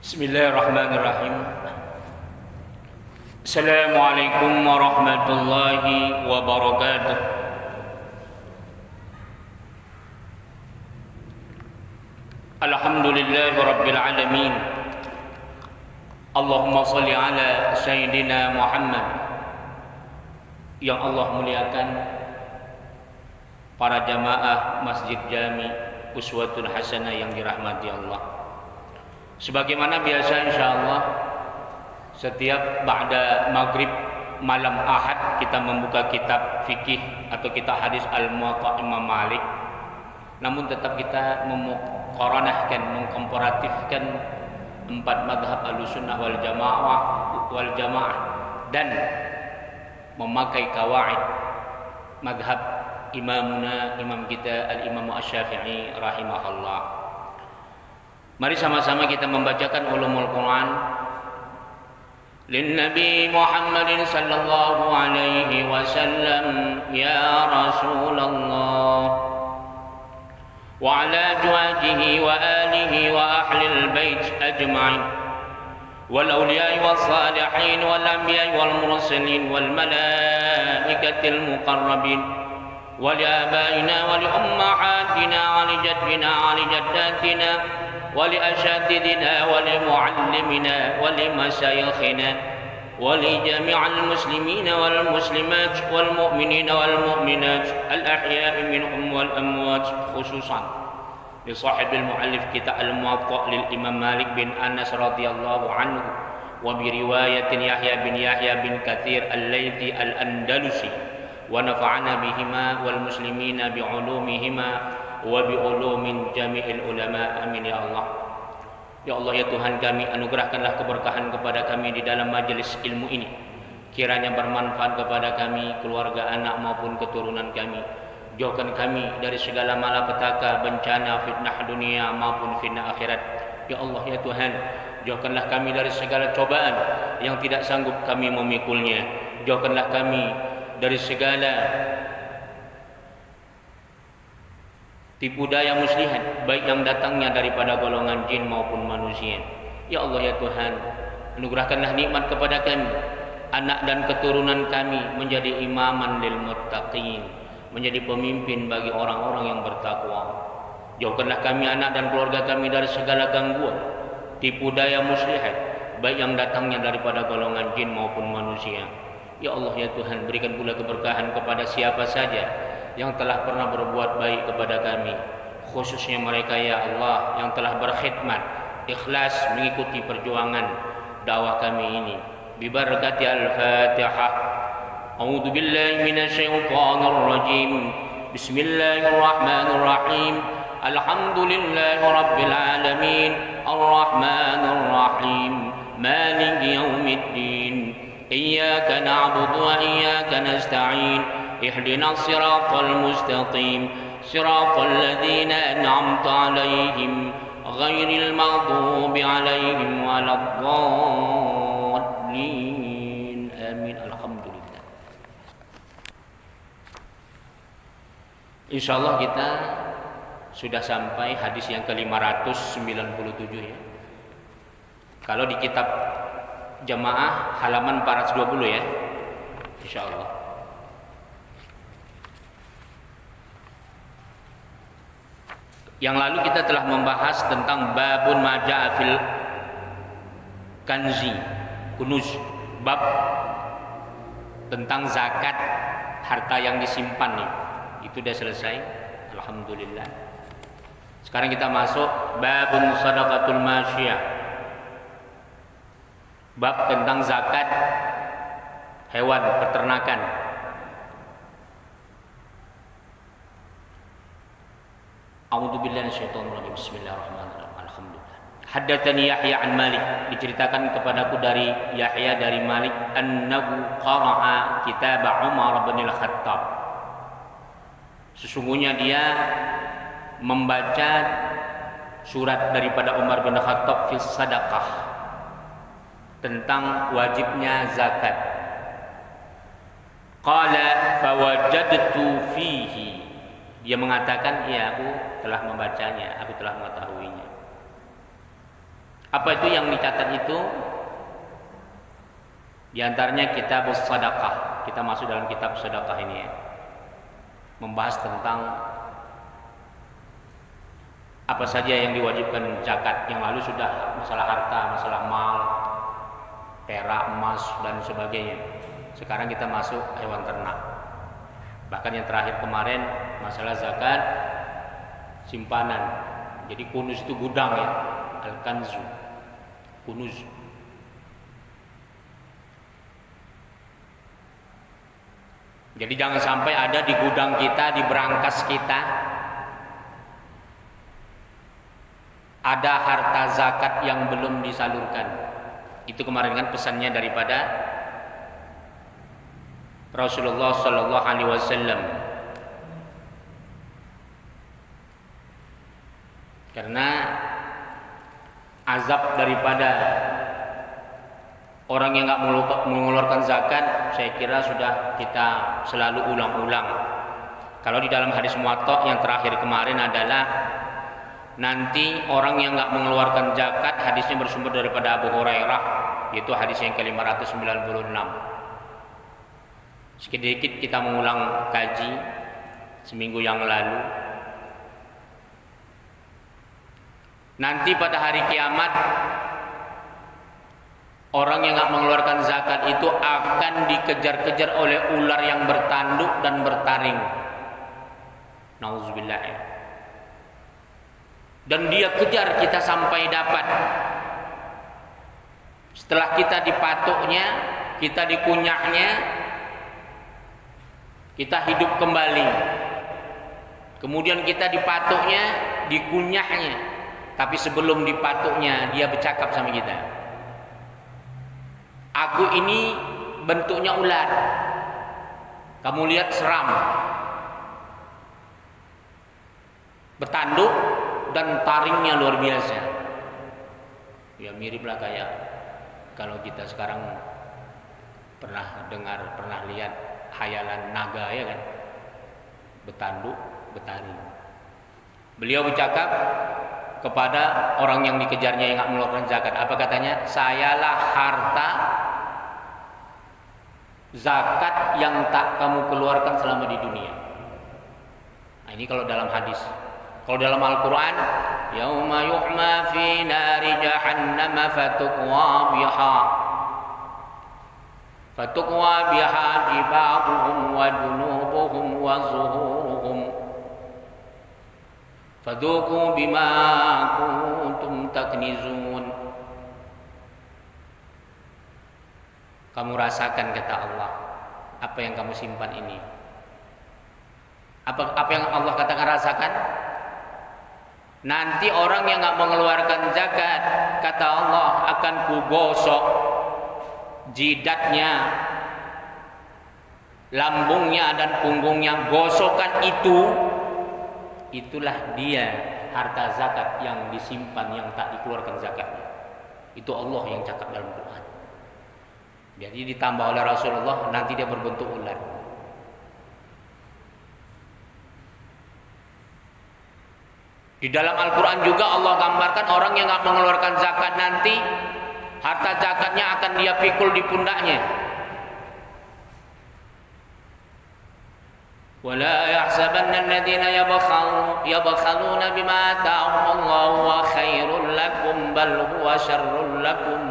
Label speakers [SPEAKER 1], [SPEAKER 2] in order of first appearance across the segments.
[SPEAKER 1] Bismillahirrahmanirrahim. Assalamualaikum warahmatullahi wabarakatuh. Alhamdulillahi rabbil alamin. Allahumma salli ala Sayyidina Muhammad. Yang Allah muliakan para jamaah Masjid Jami Uswatun Hasanah yang dirahmati Allah. Sebagaimana biasa insyaallah setiap ba'da maghrib malam Ahad kita membuka kitab fikih atau kitab hadis Al-Muwatta Imam Malik. Namun tetap kita memuqaranahkan, mengkomparatifkan empat madhab Ahlussunnah wal Jamaah dan memakai kawaid madhab imam kita Al-Imam Asy-Syafi'i rahimahullah. Mari sama-sama kita membacakan ulumul Quran lin Nabi Muhammadin sallallahu alaihi wasallam ya Rasulullah wa ala azwajihi wa alihi wa ahli al-bait ajma'in wal awliya'i was salihin wal anbiya'i wal mursalin wal malaikatil muqarrabin wa li abaina wa li ummahatina wa li jaddina wa li jaddatina ولأساتذتنا ولمعلمنا ولمشايخنا ولجميع المسلمين والمسلمات والمؤمنين والمؤمنات الأحياء منهم والأموات خصوصا لصاحب المؤلف كتاب الموطأ للإمام مالك بن أنس رضي الله عنه وبرواية يحيى بن كثير الليثي الأندلسي ونفعنا بهما والمسلمين بعلومهما wa bi ulumin jami'il ulama. Amin ya Allah. Ya Allah ya Tuhan kami, anugerahkanlah keberkahan kepada kami di dalam majelis ilmu ini. Kiranya bermanfaat kepada kami, keluarga, anak maupun keturunan kami. Jauhkan kami dari segala malapetaka, bencana, fitnah dunia maupun fitnah akhirat. Ya Allah ya Tuhan, jauhkanlah kami dari segala cobaan yang tidak sanggup kami memikulnya. Jauhkanlah kami dari segala tipu daya muslihat, baik yang datangnya daripada golongan jin maupun manusia. Ya Allah ya Tuhan, anugerahkanlah nikmat kepada kami, anak dan keturunan kami menjadi imaman lil muttaqin, menjadi pemimpin bagi orang-orang yang bertakwa. Jauhkanlah kami, anak dan keluarga kami dari segala gangguan, tipu daya muslihat, baik yang datangnya daripada golongan jin maupun manusia. Ya Allah ya Tuhan, berikan pula keberkahan kepada siapa saja yang telah pernah berbuat baik kepada kami, khususnya mereka ya Allah yang telah berkhidmat ikhlas mengikuti perjuangan dakwah kami ini. Bi barakati al-Fatihah. A'udzu billahi minasyaitonir rajim. Bismillahirrahmanirrahim. Alhamdulillahi rabbil alamin. Arrahmanir rahim. Maliki yaumiddin. Iyyaka na'budu wa iyyaka nasta'in. اهدنا الصراط المستقيم صراط الذين أنعمت عليهم غير المغضوب عليهم ولا الضالين آمين. الحمد لله. Insyaallah kita sudah sampai hadis yang ke-597 ya. Kalau di kitab Jamaah halaman 420 ya. Insyaallah. Yang lalu kita telah membahas tentang babun maja'a fil kanzi kunuz, bab tentang zakat harta yang disimpan nih. Itu sudah selesai, alhamdulillah. Sekarang kita masuk babun sadaqatul masyiyah, bab tentang zakat hewan peternakan. A'udzu billahi minasyaitonir rajim. Bismillahirrahmanirrahim. Alhamdulillah. Haddatsani Yahya an Malik, diceritakan kepadaku dari Yahya dari Malik, annahu qara'a kitab Umar bin Al-Khattab. Sesungguhnya dia membaca surat daripada Umar bin Khattab fi sadaqah, tentang wajibnya zakat. Qala fawajadtu fihi, dia mengatakan, ya aku telah membacanya, aku telah mengetahuinya. Apa itu yang dicatat itu? Di antaranya kitab sedekah. Kita masuk dalam kitab sedekah ini ya. Membahas tentang apa saja yang diwajibkan zakat. Yang lalu sudah masalah harta, masalah mal, perak, emas dan sebagainya. Sekarang kita masuk hewan ternak. Bahkan yang terakhir kemarin masalah zakat simpanan. Jadi kunuz itu gudang ya, al-kanzu, kunuz. Jadi jangan sampai ada di gudang kita, di berangkas kita ada harta zakat yang belum disalurkan. Itu kemarin kan pesannya daripada Rasulullah Sallallahu Alaihi Wasallam. Karena azab daripada orang yang nggak mengeluarkan zakat, saya kira sudah kita selalu ulang-ulang. Kalau di dalam hadis Muwatta yang terakhir kemarin adalah nanti orang yang nggak mengeluarkan zakat, hadisnya bersumber daripada Abu Hurairah, yaitu hadis yang ke-596. Sedikit kita mengulang kaji seminggu yang lalu. Nanti pada hari kiamat orang yang nggak mengeluarkan zakat itu akan dikejar-kejar oleh ular yang bertanduk dan bertaring. Nauzubillah. Dan dia kejar kita sampai dapat. Setelah kita dipatuknya, kita dikunyahnya, kita hidup kembali. Kemudian kita dipatuknya, dikunyahnya. Tapi sebelum dipatuknya, dia bercakap sama kita. Aku ini bentuknya ular. Kamu lihat seram. Bertanduk dan taringnya luar biasa. Ya miriplah kayak kalau kita sekarang pernah dengar, pernah lihat khayalan naga ya kan. Bertanduk, bertaring. Beliau bercakap kepada orang yang dikejarnya yang nggak mengeluarkan zakat. Apa katanya? Sayalah harta zakat yang tak kamu keluarkan selama di dunia. Nah, ini kalau dalam hadis. Kalau dalam Al-Quran, yauma yuhma fi nari jahannam fatukwa biha jibahuhum wa junubuhum wa zuhuruhum fadzuqu bima kuntum taknizun. Kamu rasakan, kata Allah, apa yang kamu simpan ini. Apa yang Allah katakan rasakan? Nanti orang yang nggak mengeluarkan zakat, kata Allah, akan kugosok jidatnya, lambungnya dan punggungnya. Gosokan itu, itulah dia harta zakat yang disimpan, yang tak dikeluarkan zakatnya. Itu Allah yang cakap dalam Quran. Jadi ditambah oleh Rasulullah, nanti dia berbentuk ular. Di dalam Al-Quran juga Allah gambarkan orang yang nggak mengeluarkan zakat nanti harta zakatnya akan dia pikul di pundaknya. ولا يحسبن الذين يبخلون بما آتاهم الله خير لكم بل هو شر لكم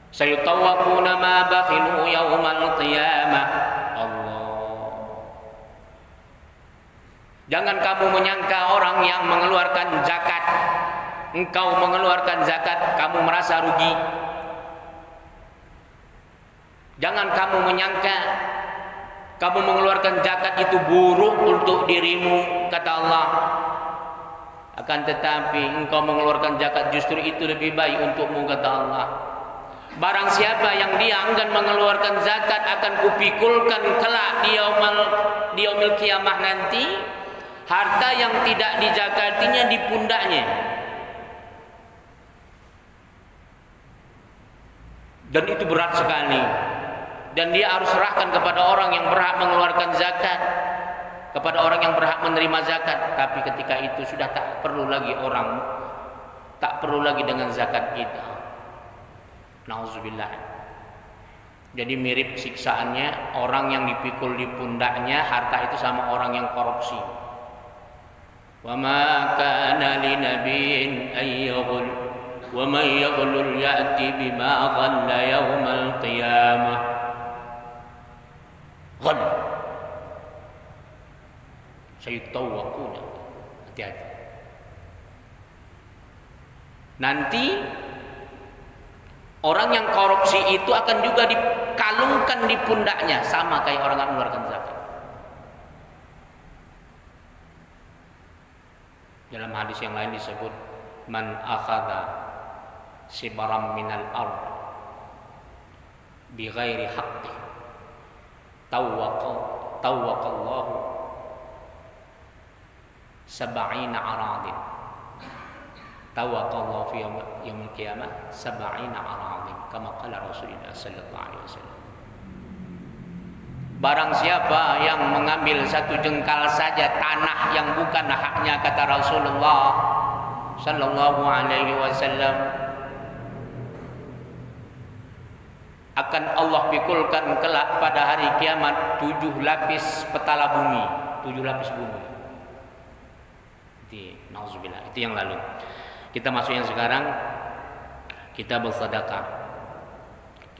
[SPEAKER 1] سيطوقون ما بخلوا يوم القيامة. Jangan kamu menyangka orang yang mengeluarkan zakat, engkau mengeluarkan zakat, kamu merasa rugi. Jangan kamu menyangka kamu mengeluarkan zakat itu buruk untuk dirimu, kata Allah. Akan tetapi engkau mengeluarkan zakat justru itu lebih baik untukmu, kata Allah. Barang siapa yang dia enggan mengeluarkan zakat akan kupikulkan kelak di yaumil kiamah nanti harta yang tidak dizakatinya di pundaknya. Dan itu berat sekali. Dan dia harus serahkan kepada orang yang berhak mengeluarkan zakat, kepada orang yang berhak menerima zakat. Tapi ketika itu sudah tak perlu lagi orang tak perlu lagi dengan zakat kita. Nauzubillah. Jadi mirip siksaannya orang yang dipikul di pundaknya harta itu sama orang yang korupsi. Wa ma kana li nabiyyin ay yaghul wa man yaghlul ya'ti bima ghalla yaumal qiyamah. Ghal. Sayutawaquna. Hati-hati. Nanti orang yang korupsi itu akan juga dikalungkan di pundaknya sama kayak orang yang mengeluarkan zakat. Dalam hadis yang lain disebut man akhadha sibaram minal ard bi ghairi haqqi tawwaqallahu sab'ina aradin tawwaqallahu fi yaumil qiyamah sab'ina aradin kama qala Rasulullah sallallahu alaihi wasallam. Barang siapa yang mengambil satu jengkal saja tanah yang bukan haknya, kata Rasulullah sallallahu alaihi wasallam, akan Allah pikulkan kelak pada hari kiamat 7 lapis petala bumi, 7 lapis bumi. Nauzubillah. Itu yang lalu. Kita masuk yang sekarang, kita bersedekah.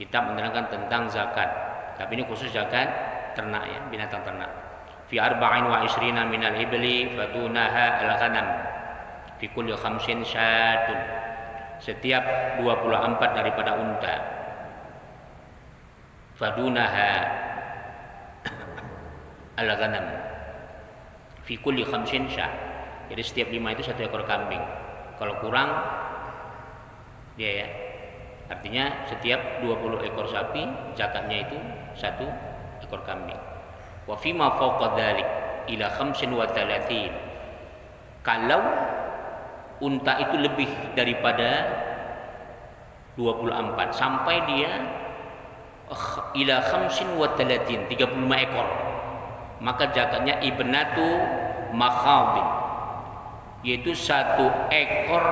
[SPEAKER 1] Kita menerangkan tentang zakat. Tapi ini khusus zakat ternak ya, binatang ternak. Fi 24 minal ibli fadunaha al-ghanam. Fi kulli 5 syatun. Setiap 24 daripada unta. Fadunaha al-ghanam. Fi kulli 5 syat. Jadi setiap 5 itu 1 ekor kambing. Kalau kurang dia ya. Artinya setiap 20 ekor sapi zakatnya itu 1 ekor kambing. Wa fima fawqa dzalik ila 35. Kalau unta itu lebih daripada 24 sampai dia ila 35 ekor, maka zakatnya ibnatu makhadin, yaitu 1 ekor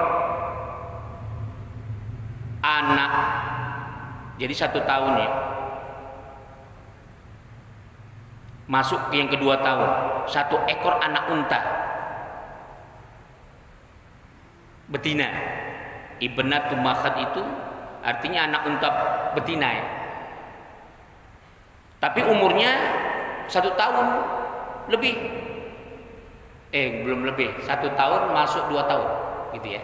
[SPEAKER 1] anak. Jadi 1 tahun ya, masuk yang kedua tahun, 1 ekor anak unta betina. Ibnatu makhad itu artinya anak unta betina ya, tapi umurnya 1 tahun lebih, belum lebih, 1 tahun masuk 2 tahun gitu ya.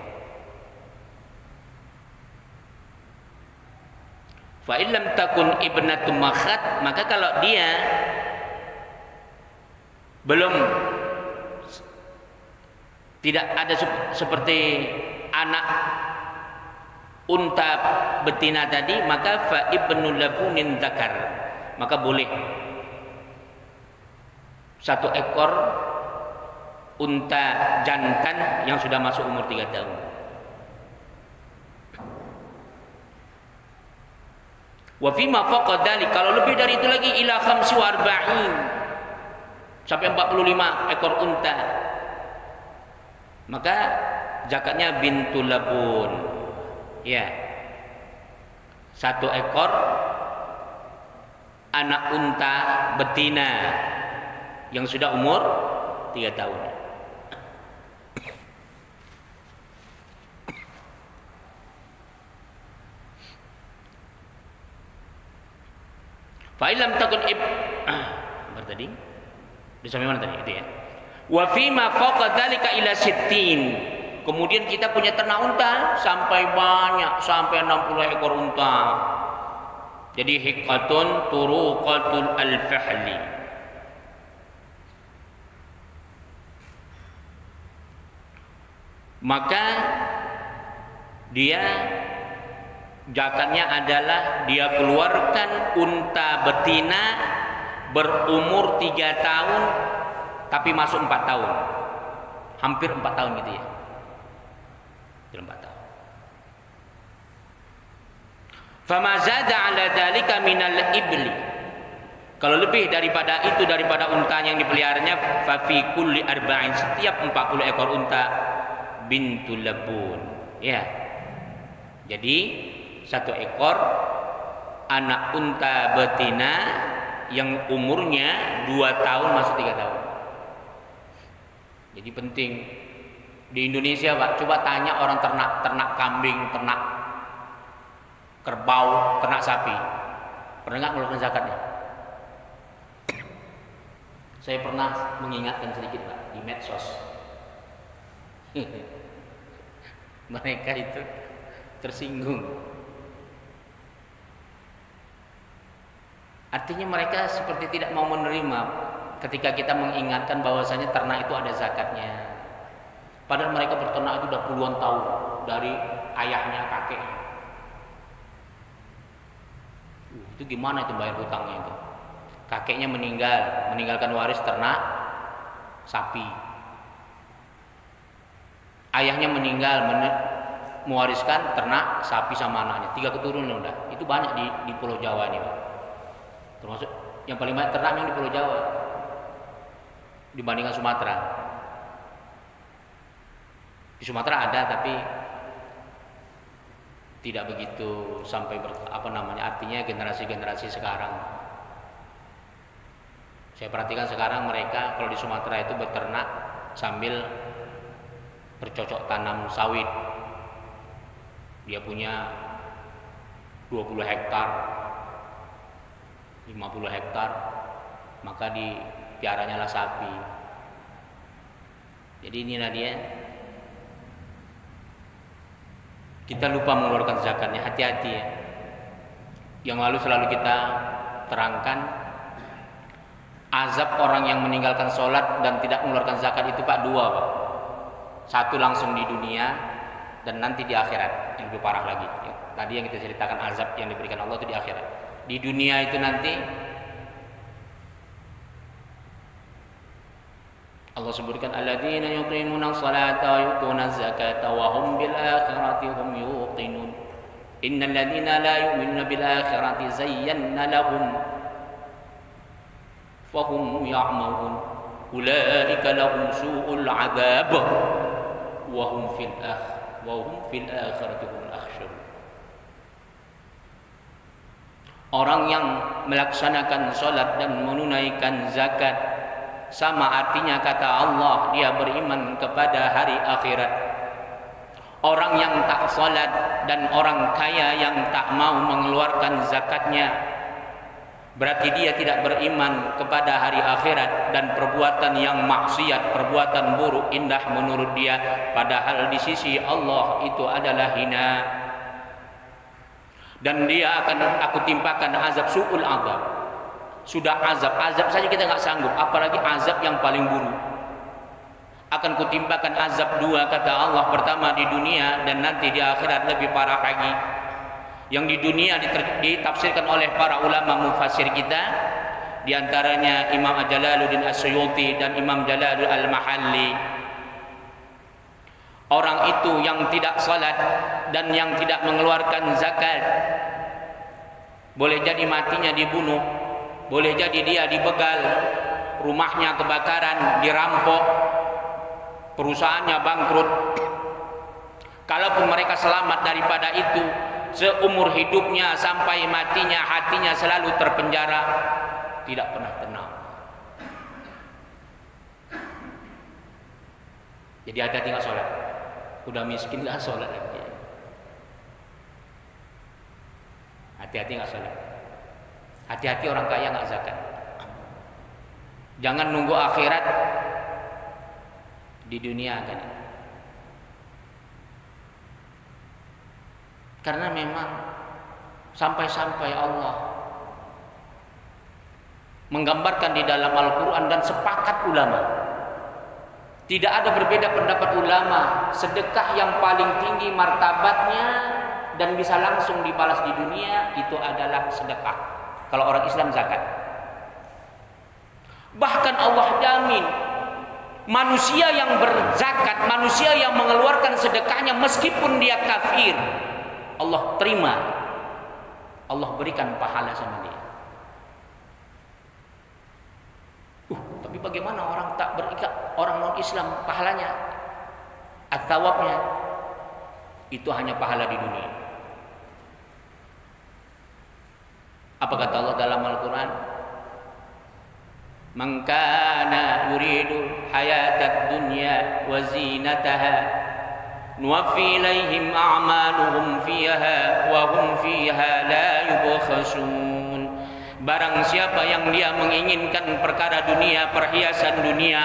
[SPEAKER 1] Fa illam takun ibnatu makhad, maka kalau dia belum, tidak ada seperti anak unta betina tadi, maka fa ibnul labunin dzakar, maka boleh 1 ekor unta jantan yang sudah masuk umur 3 tahun. Wa fima faqad dzalik, kalau lebih dari itu lagi ila 45 sampai 45 ekor unta, maka zakatnya bintul labun ya, 1 ekor anak unta betina yang sudah umur 3 tahun. Fa illam takun apa tadi? Di sampai mana tadi itu ya? Wa fi ma faqa dzalika ila 60. Kemudian kita punya ternak unta sampai banyak, sampai 60 ekor unta. Jadi hiqqatun turuqatul al-fahli. Maka dia zakatnya adalah dia keluarkan unta betina berumur 3 tahun tapi masuk 4 tahun, hampir 4 tahun gitu ya, 4 tahun. Fama zada ala dzalika minal ibli, kalau lebih daripada itu, daripada unta yang dipeliharanya, fa fi kulli arba'in, setiap 40 ekor unta bintul labun, Ya. Jadi 1 ekor anak unta betina yang umurnya 2 tahun masuk 3 tahun. Jadi penting di Indonesia, Pak. Coba tanya orang ternak kambing, ternak kerbau, ternak sapi. Pernah nggak mengeluarkan zakatnya? Saya pernah mengingatkan sedikit, Pak, di medsos. Mereka itu tersinggung. Artinya mereka seperti tidak mau menerima ketika kita mengingatkan bahwasanya ternak itu ada zakatnya. Padahal mereka berternak itu sudah puluhan tahun dari ayahnya, kakeknya. Itu gimana itu bayar hutangnya itu? Kakeknya meninggalkan waris ternak sapi. Ayahnya meninggal mewariskan ternak sapi sama anaknya. 3 keturunan udah. Itu banyak di Pulau Jawa ini, Pak. Termasuk yang paling banyak ternaknya di Pulau Jawa dibandingkan Sumatera. Di Sumatera ada tapi tidak begitu sampai artinya generasi-generasi sekarang. Saya perhatikan sekarang mereka kalau di Sumatera itu beternak sambil bercocok tanam sawit. Dia punya 20 hektar, 50 hektar, maka dipiaranya lah sapi. Jadi inilah dia. Kita lupa mengeluarkan zakatnya, hati-hati ya. Yang lalu selalu kita terangkan, azab orang yang meninggalkan sholat dan tidak mengeluarkan zakat itu, Pak, 2, Pak. 1 langsung di dunia dan nanti di akhirat yang lebih parah lagi. Tadi yang kita ceritakan azab yang diberikan Allah itu di akhirat. Di dunia itu nanti Allah sebutkan alladzina yuqimuna sholata wa yu'tuna zakata wa hum bil akhirati hum yuqinun. Innal ladzina la yu'minuna bil akhirati zayyana lahum fahum ya'maun. Ulaika lahum su'ul 'adzab wa hum fil akhirati hum akhsyarun. Orang yang melaksanakan salat dan menunaikan zakat sama artinya kata Allah, dia beriman kepada hari akhirat. Orang yang tak salat dan orang kaya yang tak mau mengeluarkan zakatnya, berarti dia tidak beriman kepada hari akhirat, dan perbuatan yang maksiat, perbuatan buruk indah menurut dia, padahal di sisi Allah itu adalah hina. Dan dia akan aku timpakan azab su'ul azab. Sudah azab saja kita nggak sanggup, apalagi azab yang paling buruk. Akan kutimpakan azab 2 kata Allah, pertama di dunia dan nanti di akhirat lebih parah lagi. Yang di dunia ditafsirkan oleh para ulama mufassir kita, di antaranya Imam Jalaluddin As-Suyuti dan Imam Jalaluddin Al-Mahalli. Orang itu yang tidak salat dan yang tidak mengeluarkan zakat, boleh jadi matinya dibunuh, boleh jadi dia dibegal, rumahnya kebakaran, dirampok, perusahaannya bangkrut. Kalaupun mereka selamat daripada itu, seumur hidupnya sampai matinya hatinya selalu terpenjara, tidak pernah tenang. Jadi hati-hati nggak sholat. Udah miskin nggak sholat lagi. Hati-hati nggak sholat. Hati-hati orang kaya nggak zakat. Jangan nunggu akhirat, di dunia kan. Karena memang sampai-sampai Allah menggambarkan di dalam Al-Quran dan sepakat ulama, tidak ada berbeda pendapat ulama, sedekah yang paling tinggi martabatnya dan bisa langsung dibalas di dunia itu adalah sedekah. Kalau orang Islam zakat. Bahkan Allah jamin manusia yang berzakat, manusia yang mengeluarkan sedekahnya meskipun dia kafir, Allah terima, Allah berikan pahala sama dia. Tapi bagaimana orang tak berikat, orang non Islam pahalanya, at-thawabnya? Itu hanya pahala di dunia. Apa kata Allah dalam Al-Quran? Man kana yuridu hayatad dunya wa zinataha nuwaffi ilaihim a'maluhum fiha wa hum fiha la yubkhasun. Barang siapa yang dia menginginkan perkara dunia, perhiasan dunia.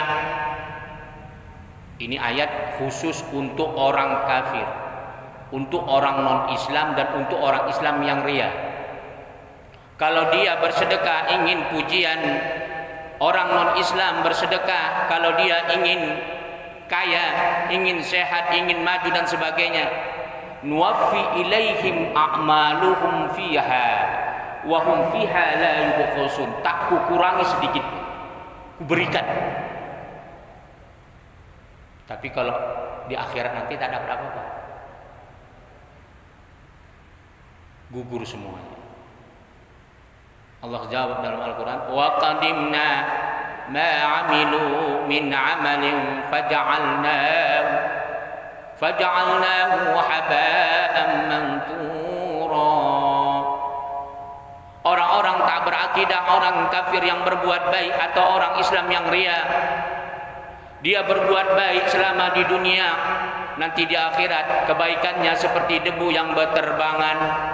[SPEAKER 1] Ini ayat khusus untuk orang kafir, untuk orang non-Islam dan untuk orang Islam yang ria. Kalau dia bersedekah ingin pujian, orang non-Islam bersedekah kalau dia ingin kaya, ingin sehat, ingin maju dan sebagainya. Nuwaffi ilaihim a'maluhum fiha wa hum fiha la yubkhasun. Tak kukurangi sedikit, kuberikan. Tapi kalau di akhirat nanti tak dapat apa-apa, gugur semuanya. Allah jawab dalam Al-Quran, wa qadimna ma amilu min amalin faja'alnahu haba'an manthura. Orang-orang tak berakidah, orang kafir yang berbuat baik atau orang Islam yang ria, dia berbuat baik selama di dunia, nanti di akhirat kebaikannya seperti debu yang berterbangan.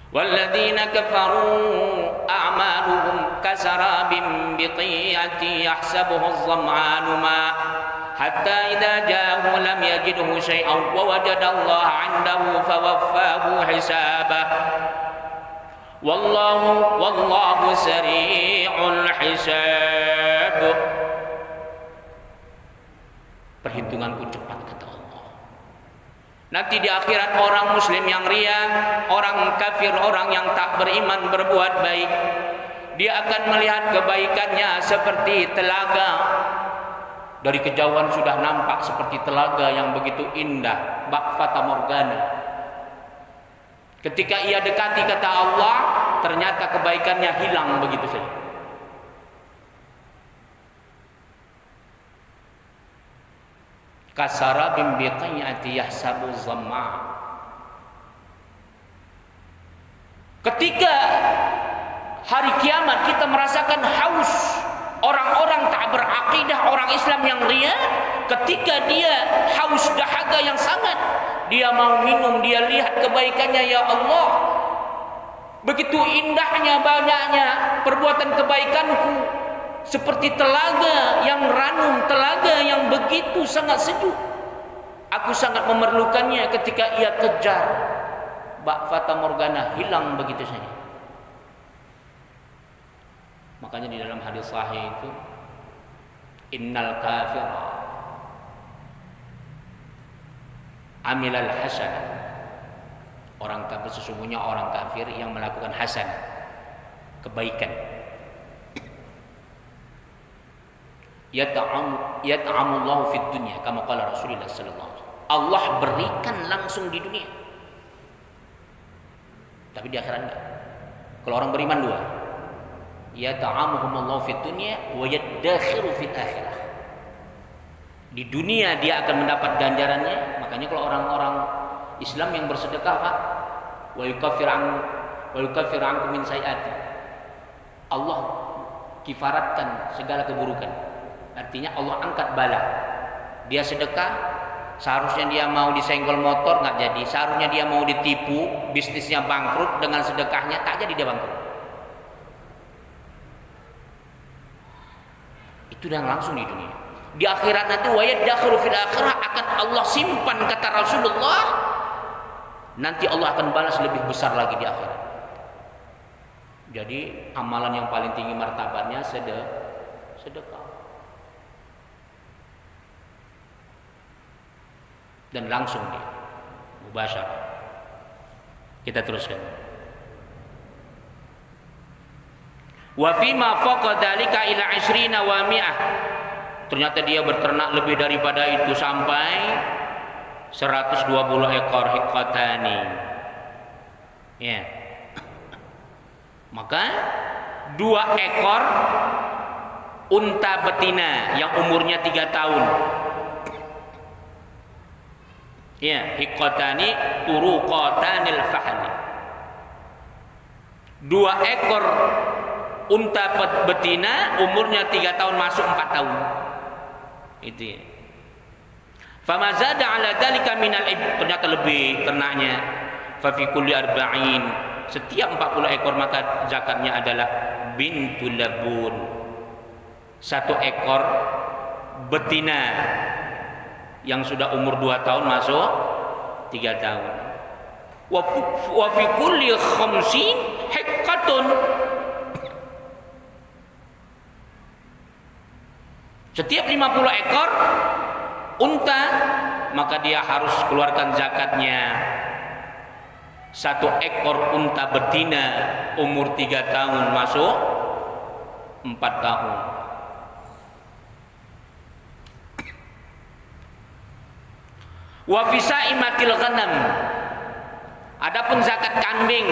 [SPEAKER 1] وَالَّذِينَ كَفَرُوا أَعْمَالُهُمْ كَسَرَابٍ بِقِيعَةٍ يَحْسَبُهُ الظَّمْآنُ مَاءً حَتَّى إِذَا جَاءَهُ لَمْ يَجِدْهُ شَيْئًا وَوَجَدَ اللَّهَ عِندَهُ فَوَفَّاهُ حِسَابَهُ وَاللَّهُ سَرِيعُ الْحِسَابِ. Perhitunganku cepat, kata Allah. Nanti di akhirat orang muslim yang ria, orang kafir, orang yang tak beriman berbuat baik, dia akan melihat kebaikannya seperti telaga. Dari kejauhan sudah nampak seperti telaga yang begitu indah, bak fata morgana. Ketika ia dekati, kata Allah, ternyata kebaikannya hilang begitu saja. Kasarabim biqi'ati yahsabu zamma. Ketika hari kiamat kita merasakan haus, orang-orang tak berakidah, orang Islam yang ria, ketika dia haus dahaga yang sangat, dia mau minum, dia lihat kebaikannya, ya Allah, begitu indahnya, banyaknya perbuatan kebaikanku, seperti telaga yang ranum, telaga yang begitu sangat sejuk. Aku sangat memerlukannya. Ketika ia kejar, bak fata morgana, hilang begitu saja. Makanya di dalam hadis sahih itu, innal kafira amilal hasanah. Orang kafir, sesungguhnya orang kafir yang melakukan hasanah, kebaikan. Yat'amullahu fid dunya kama qala Rasulullah sallallahu alaihi wasallam. Allah berikan langsung di dunia, tapi di akhirat enggak. Kalau orang beriman dua, yat'amuhumullahu fid dunya wa yadakhiru fil akhirah. Di dunia dia akan mendapat ganjarannya. Makanya kalau orang-orang Islam yang bersedekah, Pak, wa yukaffiru ankum min sayi'ati, Allah kifaratkan segala keburukan. Artinya Allah angkat bala. Dia sedekah, seharusnya dia mau disenggol motor nggak jadi, seharusnya dia mau ditipu, bisnisnya bangkrut, dengan sedekahnya tak jadi dia bangkrut. Itu yang langsung di dunia. Di akhirat nanti wayad dakhiru fil akhirah, akan Allah simpan, kata Rasulullah. Nanti Allah akan balas lebih besar lagi di akhirat. Jadi amalan yang paling tinggi martabatnya sedekah. Dan langsung dia mubasyarah. Kita teruskan. Wa fima faqa dzalika ila 20 wa 100. Ternyata dia berternak lebih daripada itu sampai 120 ekor hiqatani. Ya. Maka 2 ekor unta betina yang umurnya 3 tahun. Ya, hiqatani turuqatanil fahli. 2 ekor unta betina umurnya 3 tahun masuk 4 tahun. Itu ya. Fama zada ala dzalika minal ternyata lebih ternaknya. Fa fi kulli arba'in, setiap 40 ekor maka zakatnya adalah bintul labun. 1 ekor betina yang sudah umur 2 tahun masuk 3 tahun. Wa fi kulli khamsin hiqqatun. Setiap 50 ekor unta maka dia harus keluarkan zakatnya. 1 ekor unta betina umur 3 tahun masuk 4 tahun. Wa fi sa'imatil ghanam. Adapun zakat kambing,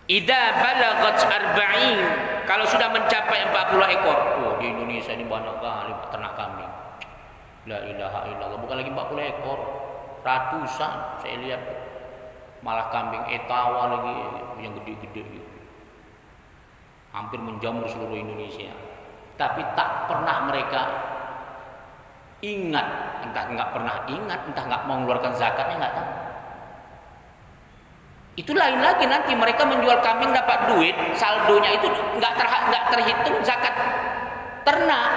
[SPEAKER 1] idza balagat arba'in, kalau sudah mencapai 40 ekor. Oh, di Indonesia ini banyak kali ternak kambing. La ilaha illallah, bukan lagi 40 ekor, ratusan saya lihat. Malah kambing etawa lagi yang gede-gede gitu. Hampir menjamur seluruh Indonesia. Tapi tak pernah mereka ingat, entah nggak pernah ingat, entah nggak mau mengeluarkan zakatnya, nggak tahu. Itu lain lagi, nanti mereka menjual kambing dapat duit, saldonya itu nggak terhitung zakat ternak.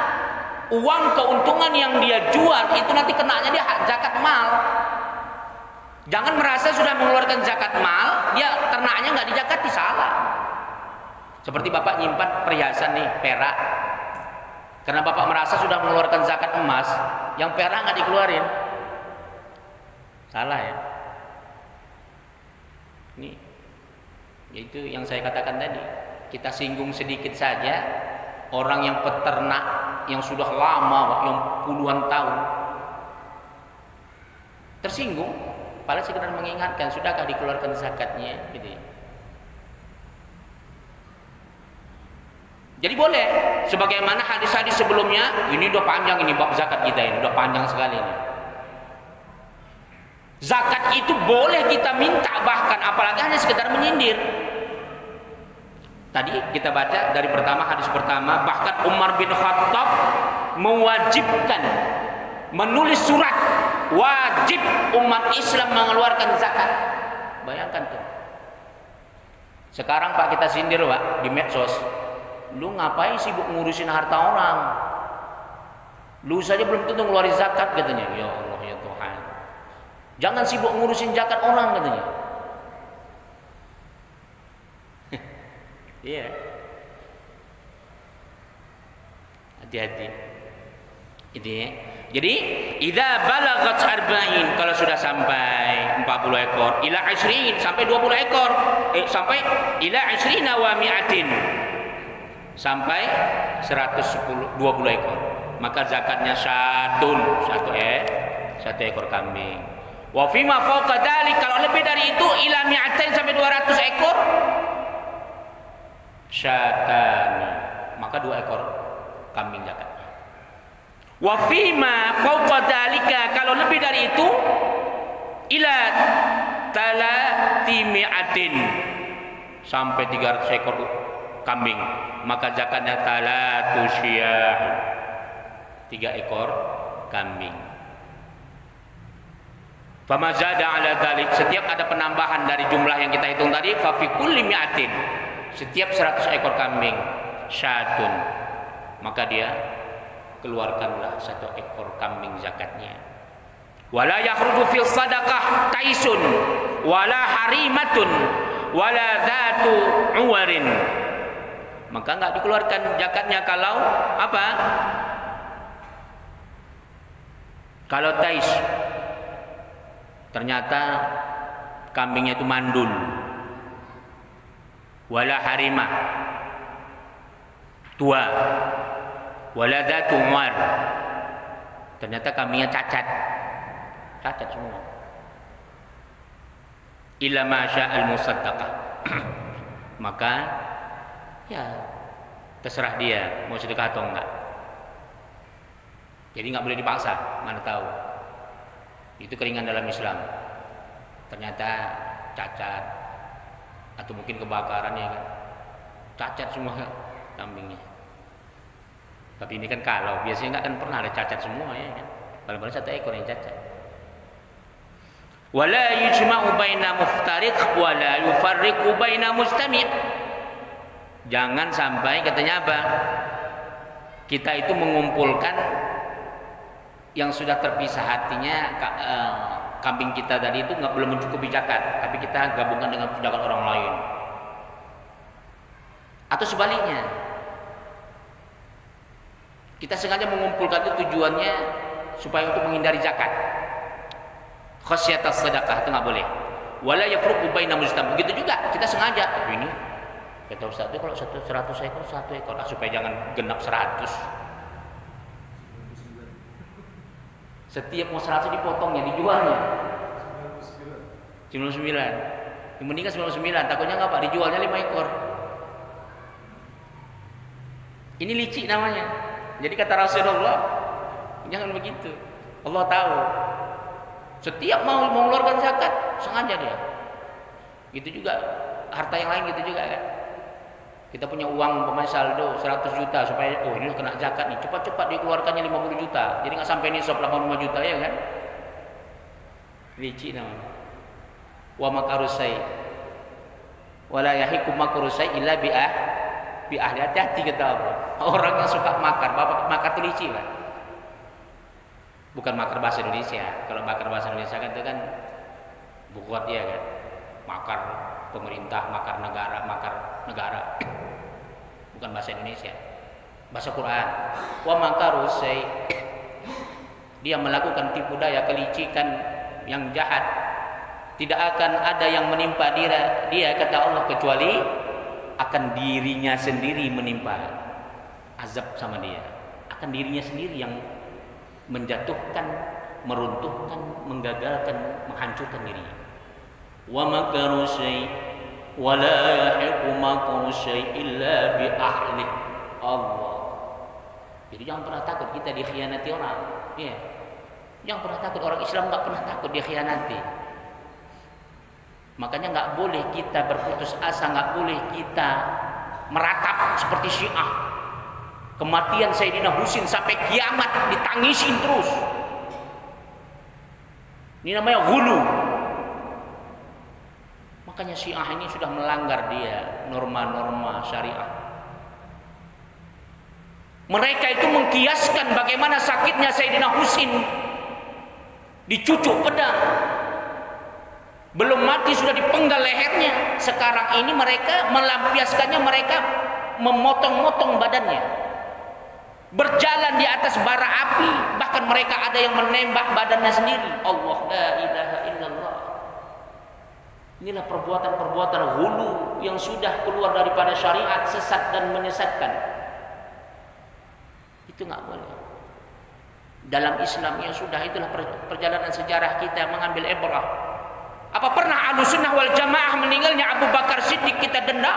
[SPEAKER 1] Uang keuntungan yang dia jual itu nanti kenanya dia zakat mal. Jangan merasa sudah mengeluarkan zakat mal, dia ternaknya nggak dizakati, salah. Seperti bapak nyimpan perhiasan nih, perak. Karena bapak merasa sudah mengeluarkan zakat emas, yang perak nggak dikeluarin, salah ya. Ini, yaitu yang saya katakan tadi. Kita singgung sedikit saja orang yang peternak yang sudah lama, yang puluhan tahun, tersinggung. Padahal sekedar mengingatkan, sudahkah dikeluarkan zakatnya, gitu ya. Jadi boleh, sebagaimana hadis-hadis sebelumnya. Ini udah panjang ini bab zakat kita ini, udah panjang sekali ini. Zakat itu boleh kita minta, bahkan apalagi hanya sekedar menyindir. Tadi kita baca dari pertama, hadis pertama, bahkan Umar bin Khattab mewajibkan menulis surat wajib umat Islam mengeluarkan zakat. Bayangkan tuh. Sekarang Pak kita sindir Pak di medsos. Lu ngapain sibuk ngurusin harta orang? Lu saja belum tentu ngeluarin zakat katanya. Ya Allah ya Tuhan. Jangan sibuk ngurusin zakat orang katanya. Iya. Hati-hati. Itu ya. Jadi, idza balagat arba'in, kalau sudah sampai 40 ekor, ila 20 sampai 20 ekor, sampai ila 20 wa mi'atin. Sampai 120 ekor, maka zakatnya satu ekor kambing. Wa fima fawqa dzalik, kalau lebih dari itu ila mi'atain sampai 200 ekor, syatani, maka 2 ekor kambing zakatnya. Wa fima fawqa dzalika, kalau lebih dari itu ila talati mi'atin, sampai 300 ekor kambing, maka zakatnya talatu syiyah, 3 ekor kambing. Fama zada ala dzalik, setiap ada penambahan dari jumlah yang kita hitung tadi, fa fi kulli mi'atin, setiap 100 ekor kambing, syatun, maka dia keluarkanlah 1 ekor kambing zakatnya. Wala yakhruju fil sadaqah taisun wala harimatun wala dzatu uwarin, maka enggak dikeluarkan zakatnya kalau apa? Kalau tais, ternyata kambingnya itu mandul. Wala harimah, tua. Wala dzatu uwar, ternyata kambingnya cacat semua. Illa ma sya'al musaddaqah, maka ya terserah dia mau sedekah atau enggak. Jadi enggak boleh dipaksa, mana tahu. Itu keringan dalam Islam. Ternyata cacat atau mungkin kebakaran ya kan. Cacat semua kambingnya. Tapi ini kan kalau biasanya nggak akan pernah ada cacat semua ya kan. Paling-paling satu ekor yang cacat. Wala yujma'u baina muftariq wala yufarriqu baina mustami'. Jangan sampai katanya apa? Kita itu mengumpulkan yang sudah terpisah hatinya, kambing kita tadi itu belum mencukupi zakat, tapi kita gabungkan dengan zakat orang lain. Atau sebaliknya, kita sengaja mengumpulkan itu tujuannya supaya untuk menghindari zakat. Khasyatas sedekah itu nggak boleh. Wala yafruqu baina mustam. Begitu juga kita sengaja. Tapi ini kata Ustaz itu kalau 100 ekor 1 ekor supaya jangan genap 100. Setiap mau 100 dipotongnya, dijualnya 99. Yang meninggal 99, takutnya nggak Pak, dijualnya 5 ekor. Ini licik namanya. Jadi kata Rasulullah, jangan begitu. Allah tahu. Setiap mau mengeluarkan zakat, sengaja dia. Gitu juga harta yang lain gitu juga kan. Kita punya uang pemain saldo 100 juta supaya ini kena zakat nih, cepat-cepat dikeluarkannya 50 juta. Jadi nggak sampai nisab 85 juta ya kan? Licik namanya. Wa makarusai. Wala yahikum makarusai illa bi ahli. Hati-hati kata Allah. Orang yang suka makar, makar itu licik kan? Bukan makar bahasa Indonesia. Kalau makar bahasa Indonesia kan itu kan buat ya kan. Makar pemerintah, makar negara. Bukan bahasa Indonesia. Bahasa Quran. Wa makarusai. Dia melakukan tipu daya, kelicikan yang jahat. Tidak akan ada yang menimpa dia kata Allah kecuali akan dirinya sendiri menimpa azab sama dia. Akan dirinya sendiri yang menjatuhkan, meruntuhkan, menggagalkan, menghancurkan dirinya. Wa makaru syai' wa la yahiqu makaru syai' illa bi ahli. Allah. Jadi jangan pernah takut kita dikhianati orang. Ya. Jangan pernah takut, orang Islam enggak pernah takut dikhianati. Makanya enggak boleh kita berputus asa, enggak boleh kita meratap seperti Syiah. Kematian Sayyidina Husain sampai kiamat ditangisin terus. Ini namanya ghulu. Makanya Syiah ini sudah melanggar dia norma-norma syariah. Mereka itu mengkiaskan bagaimana sakitnya Sayyidina Husain dicucuk pedang. Belum mati sudah dipenggal lehernya. Sekarang ini mereka melampiaskannya, mereka memotong-motong badannya. Berjalan di atas bara api, bahkan mereka ada yang menembak badannya sendiri. Allah, la ilaha illallah. Inilah perbuatan-perbuatan hulu yang sudah keluar daripada syariat, sesat dan menyesatkan. Itu nggak boleh. Dalam Islam ya sudah, itulah perjalanan sejarah kita mengambil ibrah. Apa pernah Ahlussunnah wal Jamaah meninggalnya Abu Bakar Siddiq kita dendam?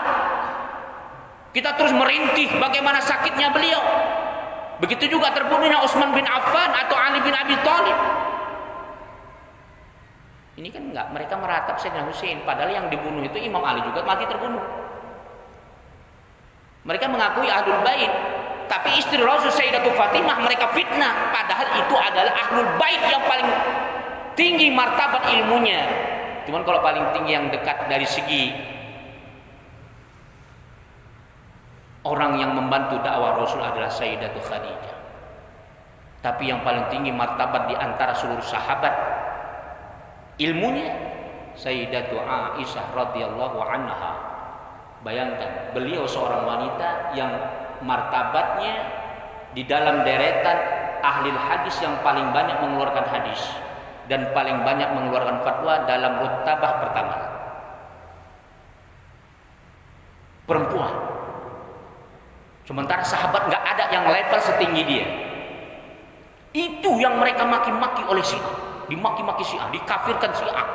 [SPEAKER 1] Kita terus merintih bagaimana sakitnya beliau. Begitu juga terbunuhnya Utsman bin Affan atau Ali bin Abi Thalib. Ini kan enggak, mereka meratap Sayyidina Husain, padahal yang dibunuh itu Imam Ali juga mati terbunuh. Mereka mengakui Ahlul Bait, tapi istri Rasul Sayyidatul Fatimah mereka fitnah, padahal itu adalah Ahlul Bait yang paling tinggi martabat ilmunya. Cuman kalau paling tinggi yang dekat dari segi orang yang membantu dakwah Rasul adalah Sayyidatul Khadijah. Tapi yang paling tinggi martabat di antara seluruh sahabat ilmunya Sayyidatul Aisyah radhiyallahu anha. Bayangkan, beliau seorang wanita yang martabatnya di dalam deretan ahli hadis yang paling banyak mengeluarkan hadis dan paling banyak mengeluarkan fatwa dalam rutabah pertama. Perempuan. Sementara sahabat nggak ada yang level setinggi dia. Itu yang mereka maki-maki oleh Syiah, dimaki-maki Syiah, dikafirkan Syiah.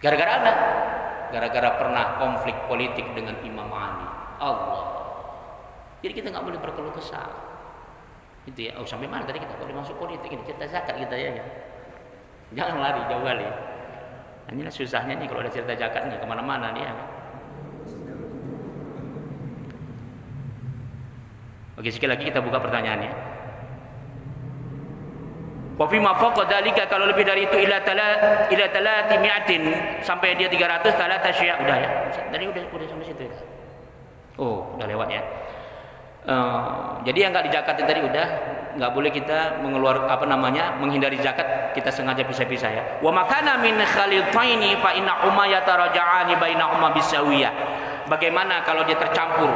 [SPEAKER 1] Gara-gara apa? Gara-gara pernah konflik politik dengan Imam Ali. Allah. Jadi kita nggak boleh berkeluh kesah. Itu ya. Oh, sampai mana tadi kita? Kalau masuk politik ini cerita zakat kita ya. Jangan lari jauh kali. Inilah susahnya nih kalau ada cerita zakat nih kemana-mana dia. Oke, sekali lagi kita buka pertanyaannya. Wa fi ma faqa dzalika, kalau lebih dari itu ila talati mi'atin, sampai dia 300 talata syi'a. Udah ya. Tadi udah sampai situ ya. Oh, udah lewat ya. Jadi yang nggak dijakatin tadi udah nggak boleh kita menghindari zakat, kita sengaja pisah-pisah ya. Wa makana min khalitaini fa inna huma yataraja'ani bainahuma bisawiyah. Bagaimana kalau dia tercampur?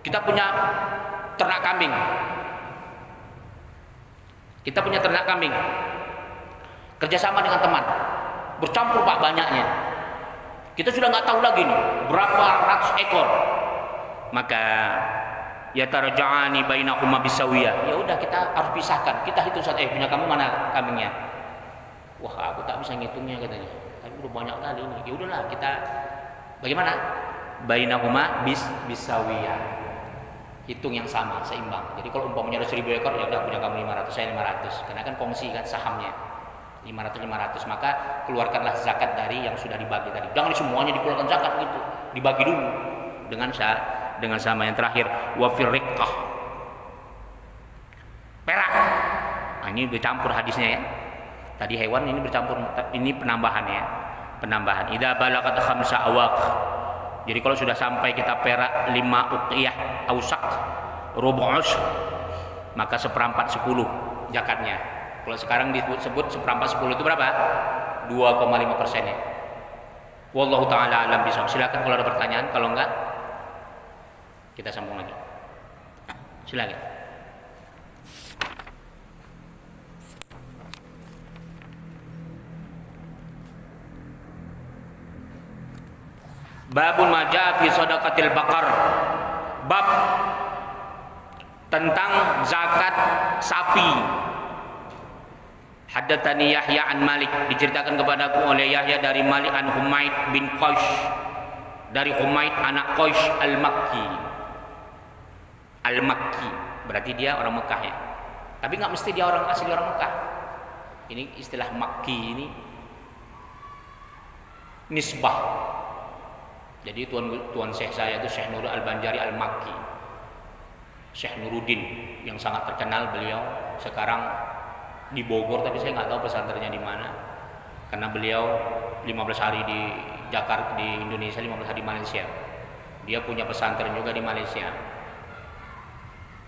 [SPEAKER 1] Kita punya ternak kambing. Kita punya ternak kambing. Kerjasama dengan teman. Bercampur Pak banyaknya. Kita sudah nggak tahu lagi nih berapa ratus ekor. Maka yataraja'ani bainahuma bisawiyah. Ya udah kita harus pisahkan. Kita hitung saat punya kamu mana kambingnya? Wah, aku tak bisa ngitungnya katanya. Tapi udah banyak kali ini. Ya udahlah kita bagaimana? Bainahuma bisawiyah. Hitung yang sama, seimbang. Jadi kalau umpamanya ada 1000 ekor, ya udah punya kamu 500, saya 500. Karena kan kongsi kan sahamnya. 500, maka keluarkanlah zakat dari yang sudah dibagi tadi. Jangan semuanya dikeluarkan zakat gitu. Dibagi dulu dengan sama. Yang terakhir, wa fir riqqah. Perak. Nah, ini bercampur hadisnya ya. Tadi hewan, ini bercampur, ini penambahan ya. Penambahan. Idza balagat khamsa awaq. Jadi kalau sudah sampai kita perak 5 uqiyah ausak rubu' ushr, maka 1/4 10 zakatnya. Kalau sekarang disebut 1/4 10 itu berapa? 2,5% ya. Wallahu taala alam bisawab. Silakan kalau ada pertanyaan, kalau enggak kita sambung lagi. Silakan. Babun majaa fi shadaqatil baqar. Bab tentang zakat sapi. Haddatsani Yahya an Malik, diceritakan kepadaku oleh Yahya dari Malik an Humaid bin Qais, dari Humaid anak Qais al-Makki. Al-Makki berarti dia orang Mekah ya. Tapi nggak mesti dia orang asli orang Mekah. Ini istilah Makki ini nisbah. Jadi tuan Syekh saya itu Syekh Nur Al-Banjari Al-Makki, Syekh Nuruddin yang sangat terkenal. Beliau sekarang di Bogor, tapi saya nggak tahu pesantrennya di mana, karena beliau 15 hari di Jakarta, di Indonesia, 15 hari di Malaysia. Dia punya pesantren juga di Malaysia.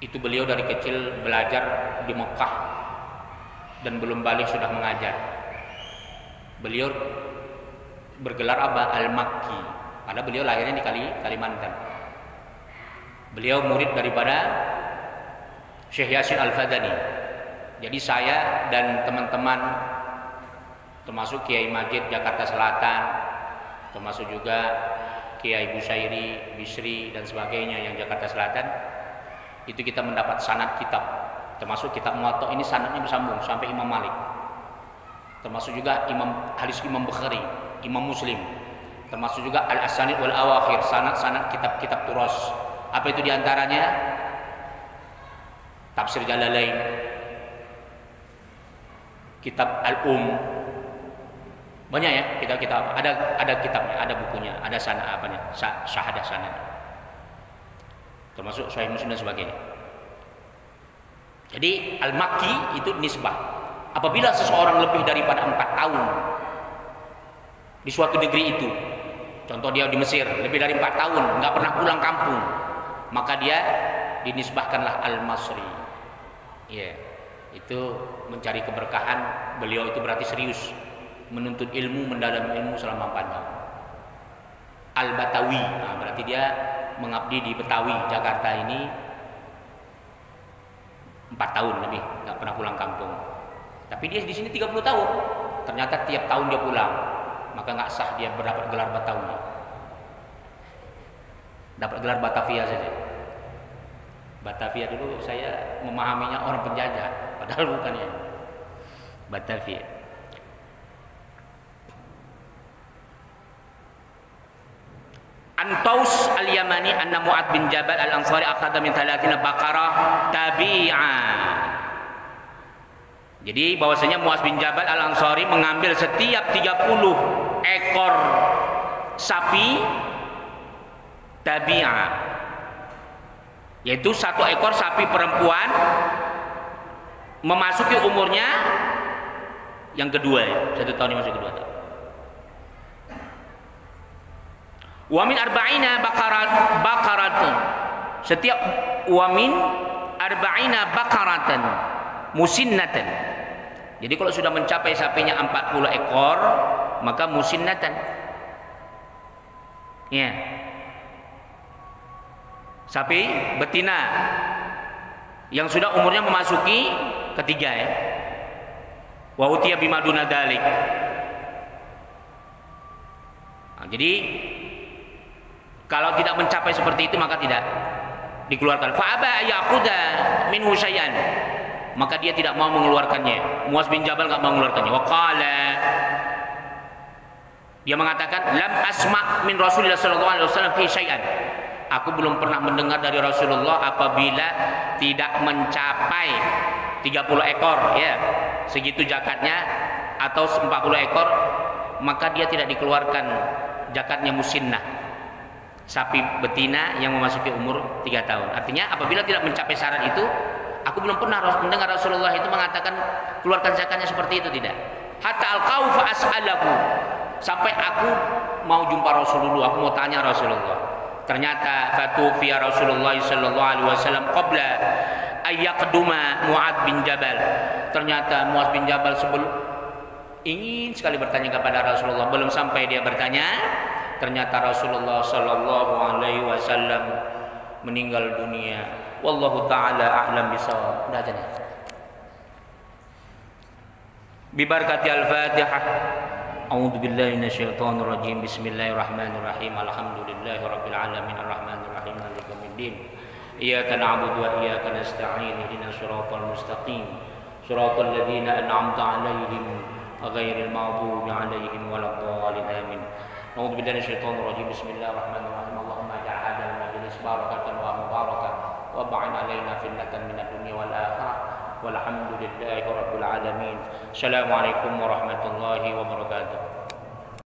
[SPEAKER 1] Itu beliau dari kecil belajar di Mekah dan belum balik sudah mengajar. Beliau bergelar apa? Al-Makki. Karena beliau lahirnya di Kalimantan. Beliau murid daripada Syekh Yasin Al-Fadani. Jadi saya dan teman-teman, termasuk Kiai Majid Jakarta Selatan, termasuk juga Kiai Busairi, Bisri dan sebagainya yang Jakarta Selatan, itu kita mendapat sanad kitab, termasuk kitab Muwatta ini sanadnya bersambung sampai Imam Malik. Termasuk juga hadis Imam Bukhari, Imam Muslim. Termasuk juga Al-Asanid wal Awakhir, sanad-sanad kitab-kitab turas. Apa itu diantaranya? Tafsir Jalalain, kitab Al-Um, banyak ya kitab-kitab. Ada kitabnya, ada bukunya, ada sanad apanya, syahadah sanad. Termasuk Sahih Muslim dan sebagainya. Jadi Al-Makki itu nisbah. Apabila seseorang lebih daripada 4 tahun di suatu negeri itu, contoh dia di Mesir lebih dari 4 tahun nggak pernah pulang kampung, maka dia dinisbahkanlah Al-Masri. Ya, itu mencari keberkahan. Beliau itu berarti serius menuntut ilmu, mendalami ilmu selama 4 tahun. Al-Batawi, nah, berarti dia mengabdi di Betawi, Jakarta ini 4 tahun lebih nggak pernah pulang kampung. Tapi dia di sini 30 tahun. Ternyata tiap tahun dia pulang, maka nggak sah dia mendapat gelar Batawi. Dapat gelar Batavia saja. Batavia dulu saya memahaminya orang penjajah, padahal bukan ya. Batavia. Taus al-Yamani anna Mu'adz bin Jabal al-Ansari akhadha min 30 baqarah tabi'a. Jadi bahwasanya Mu'adz bin Jabal al-Ansari mengambil setiap 30 ekor sapi tabi'a, yaitu satu ekor sapi perempuan memasuki umurnya yang kedua, 1 tahun dimasuki 2 tahun. Wa min arba'ina baqaratun. Setiap wa min arba'ina baqaratan musinnatan. Jadi kalau sudah mencapai sapinya 40 ekor, maka musinnatan. Ya. Sapi betina yang sudah umurnya memasuki ketiga ya. Wa utiya bimaduna dzalik. Nah, jadi kalau tidak mencapai seperti itu maka tidak dikeluarkan. Fa aba ya'khudha minhu syai'an. Maka dia tidak mau mengeluarkannya. Mu'adz bin Jabal enggak mau mengeluarkannya. Wa qala, dia mengatakan, lam asma' min Rasulillah sallallahu alaihi wasallam fi syai'an. Aku belum pernah mendengar dari Rasulullah apabila tidak mencapai 30 ekor ya, segitu zakatnya, atau 40 ekor, maka dia tidak dikeluarkan zakatnya musinnah, sapi betina yang memasuki umur 3 tahun. Artinya apabila tidak mencapai syarat itu, aku belum pernah mendengar Rasulullah itu mengatakan keluarkan zakatnya seperti itu, tidak. Hatta alqau fa as'alahu, sampai aku mau jumpa Rasulullah, aku mau tanya Rasulullah. Ternyata fatufiya Rasulullah sallallahu alaihi wasallam qabla ayyaqduma Mu'adz bin Jabal. Ternyata Mu'adz bin Jabal sebelum ingin sekali bertanya kepada Rasulullah, belum sampai dia bertanya, ternyata Rasulullah sallallahu alaihi wasallam meninggal dunia. Wallahu taala a'lam bisawab. Udah aja nih. Bi barakati al-Fatihah. A'udzu billahi minasyaitonir rajim. Bismillahirrahmanirrahim. Alhamdulillahi rabbil alamin arrahmanir rahim maliki yaumiddin. Iyyaka na'budu wa iyyaka nasta'in. Ihdinas shiratal mustaqim. Shiratal ladzina an'amta 'alaihim ghairil maghdubi 'alaihim waladdallin. Amin. A'udzu billahi minasyaitonir rajim. Bismillahirrahmanirrahim. Allahumma ij'al hadzal majlis barakatan wa mubarakatan wa ba'in 'alaina fitnatan minad dunya wal akhirah. Walhamdulillahi rabbil alamin. Assalamualaikum warahmatullahi wabarakatuh.